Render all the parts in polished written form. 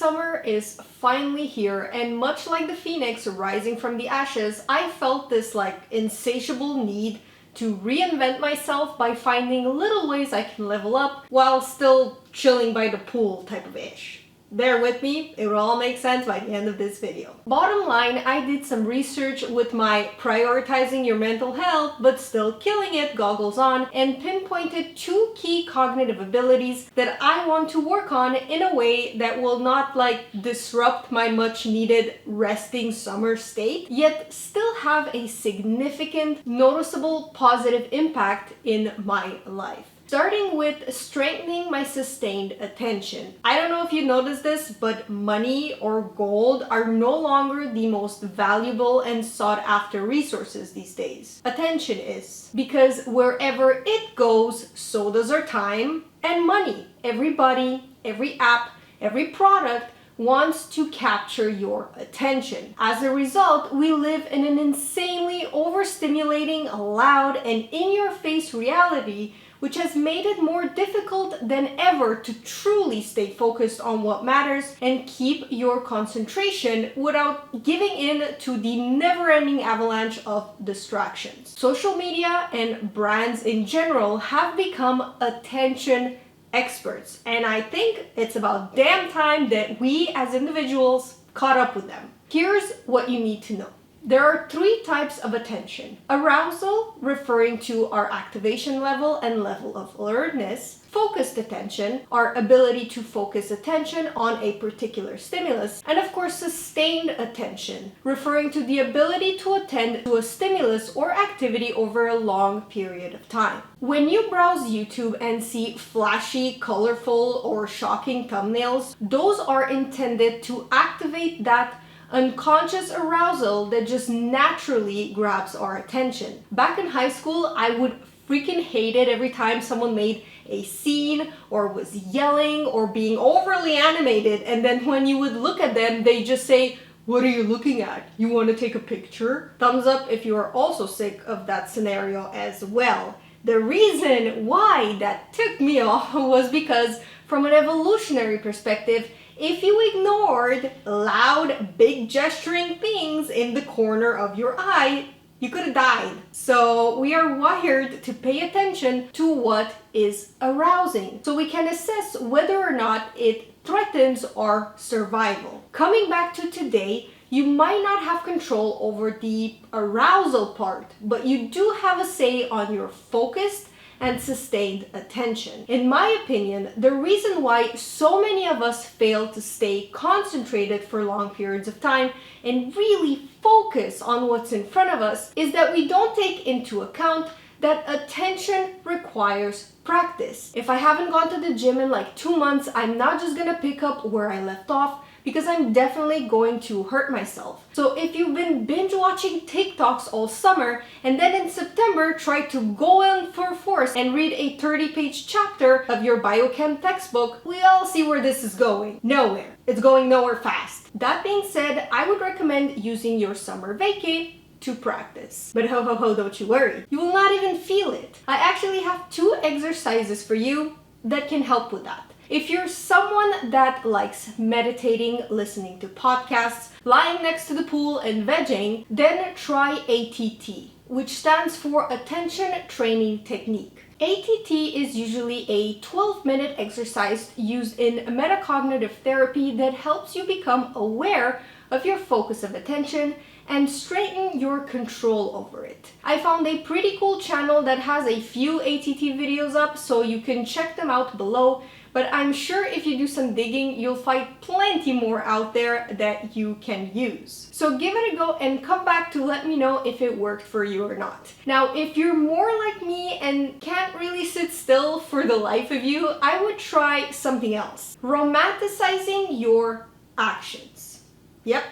Summer is finally here, and much like the phoenix rising from the ashes, I felt this insatiable need to reinvent myself by finding little ways I can level up while still chilling by the pool type of ish. Bear with me, it will all make sense by the end of this video. Bottom line, I did some research with my prioritizing your mental health but still killing it goggles on and pinpointed 2 key cognitive abilities that I want to work on in a way that will not disrupt my much needed resting summer state, yet still have a significant, noticeable positive impact in my life. Starting with strengthening my sustained attention. I don't know if you noticed this, but money or gold are no longer the most valuable and sought after resources these days. Attention is. Because wherever it goes, so does our time and money. Everybody, every app, every product wants to capture your attention. As a result, we live in an insanely overstimulating, loud, and in-your-face reality which has made it more difficult than ever to truly stay focused on what matters and keep your concentration without giving in to the never-ending avalanche of distractions. Social media and brands in general have become attention experts, and I think it's about damn time that we as individuals caught up with them. Here's what you need to know. There are 3 types of attention. Arousal, referring to our activation level and level of alertness. Focused attention, our ability to focus attention on a particular stimulus. And of course, sustained attention, referring to the ability to attend to a stimulus or activity over a long period of time. When you browse YouTube and see flashy, colorful, or shocking thumbnails, those are intended to activate that unconscious arousal that just naturally grabs our attention. Back in high school, I would freaking hate it every time someone made a scene or was yelling or being overly animated, and then when you would look at them, they just say, "What are you looking at? You want to take a picture?" Thumbs up if you are also sick of that scenario as well. The reason why that ticked me off was because from an evolutionary perspective, if you ignored loud, big gesturing things in the corner of your eye, you could have died. So we are wired to pay attention to what is arousing, so we can assess whether or not it threatens our survival. Coming back to today, you might not have control over the arousal part, but you do have a say on your focused and sustained attention. In my opinion, the reason why so many of us fail to stay concentrated for long periods of time and really focus on what's in front of us is that we don't take into account that attention requires practice. If I haven't gone to the gym in 2 months, I'm not just gonna pick up where I left off, because I'm definitely going to hurt myself. So if you've been binge watching TikToks all summer and then in September try to go in for force and read a 30-page chapter of your biochem textbook, we all see where this is going. Nowhere. It's going nowhere fast. That being said, I would recommend using your summer vacay to practice. But ho, don't you worry. You will not even feel it. I actually have 2 exercises for you that can help with that. If you're someone that likes meditating, listening to podcasts, lying next to the pool and vegging, then try ATT, which stands for Attention Training Technique. ATT is usually a 12-minute exercise used in metacognitive therapy that helps you become aware of your focus of attention and straighten your control over it. I found a pretty cool channel that has a few ATT videos up, so you can check them out below, but I'm sure if you do some digging, you'll find plenty more out there that you can use. So give it a go and come back to let me know if it worked for you or not. Now, if you're more like me and can't really sit still for the life of you, I would try something else. Romanticizing your actions. Yep,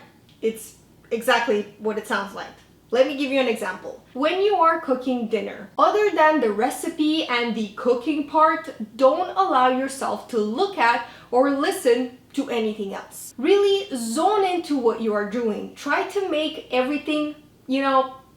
it's exactly what it sounds like. Let me give you an example. When you are cooking dinner, other than the recipe and the cooking part, don't allow yourself to look at or listen to anything else. Really zone into what you are doing. Try to make everything,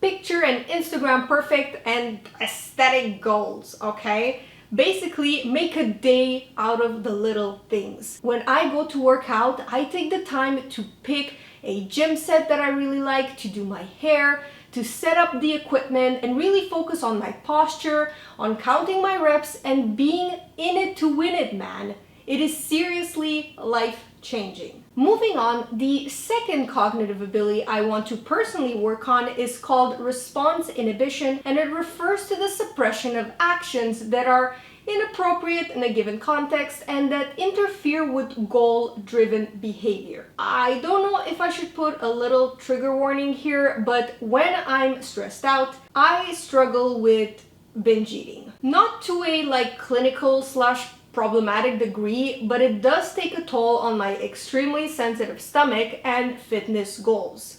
picture and Instagram perfect and aesthetic goals, okay? Basically, make a day out of the little things. When I go to work out, I take the time to pick a gym set that I really like, to do my hair, to set up the equipment and really focus on my posture, on counting my reps and being in it to win it, man. It is seriously life-changing. Moving on, the second cognitive ability I want to personally work on is called response inhibition, and it refers to the suppression of actions that are inappropriate in a given context and that interfere with goal-driven behavior. I don't know if I should put a little trigger warning here, but when I'm stressed out, I struggle with binge eating. Not to a clinical / problematic degree, but it does take a toll on my extremely sensitive stomach and fitness goals.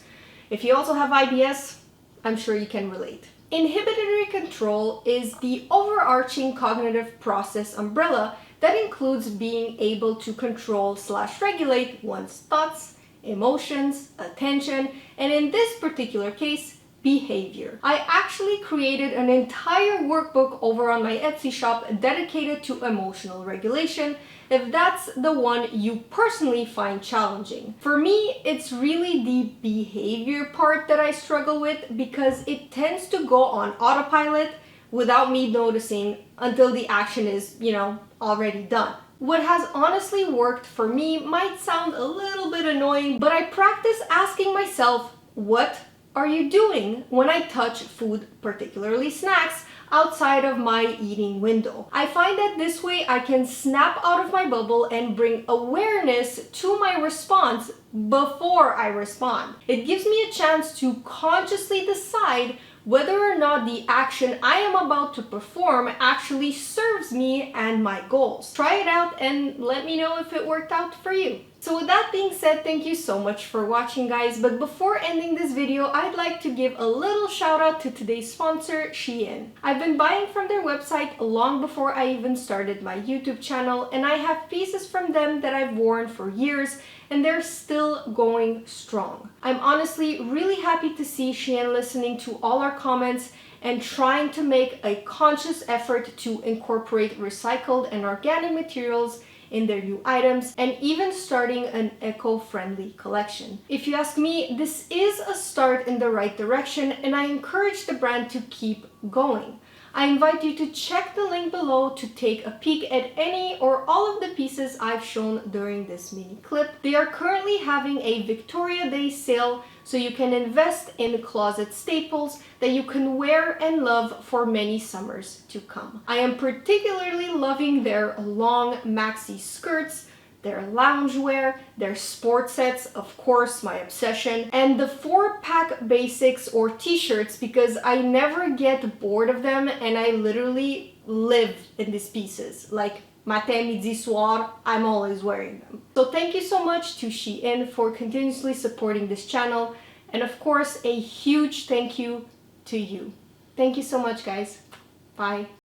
If you also have IBS, I'm sure you can relate. Inhibitory control is the overarching cognitive process umbrella that includes being able to control / regulate one's thoughts, emotions, attention, and in this particular case, behavior. I actually created an entire workbook over on my Etsy shop dedicated to emotional regulation, if that's the one you personally find challenging. For me, it's really the behavior part that I struggle with because it tends to go on autopilot without me noticing until the action is, already done. What has honestly worked for me might sound a little bit annoying, but I practice asking myself, what are you doing when I touch food, particularly snacks, outside of my eating window? I find that this way I can snap out of my bubble and bring awareness to my response before I respond. It gives me a chance to consciously decide whether or not the action I am about to perform actually serves me and my goals. Try it out and let me know if it worked out for you. So with that being said, thank you so much for watching, guys. But before ending this video, I'd like to give a little shout out to today's sponsor, Shein. I've been buying from their website long before I even started my YouTube channel, and I have pieces from them that I've worn for years, and they're still going strong. I'm honestly really happy to see Shein listening to all our comments and trying to make a conscious effort to incorporate recycled and organic materials in their new items, and even starting an eco-friendly collection. If you ask me, this is a start in the right direction, and I encourage the brand to keep going. I invite you to check the link below to take a peek at any or all of the pieces I've shown during this mini clip. They are currently having a Victoria Day sale, so you can invest in closet staples that you can wear and love for many summers to come. I am particularly loving their long maxi skirts, their loungewear, their sport sets, of course, my obsession, and the 4-pack basics or t-shirts because I never get bored of them and I literally live in these pieces. Like matin, midi, soir, I'm always wearing them. So thank you so much to Shein for continuously supporting this channel, and of course a huge thank you to you. Thank you so much, guys. Bye.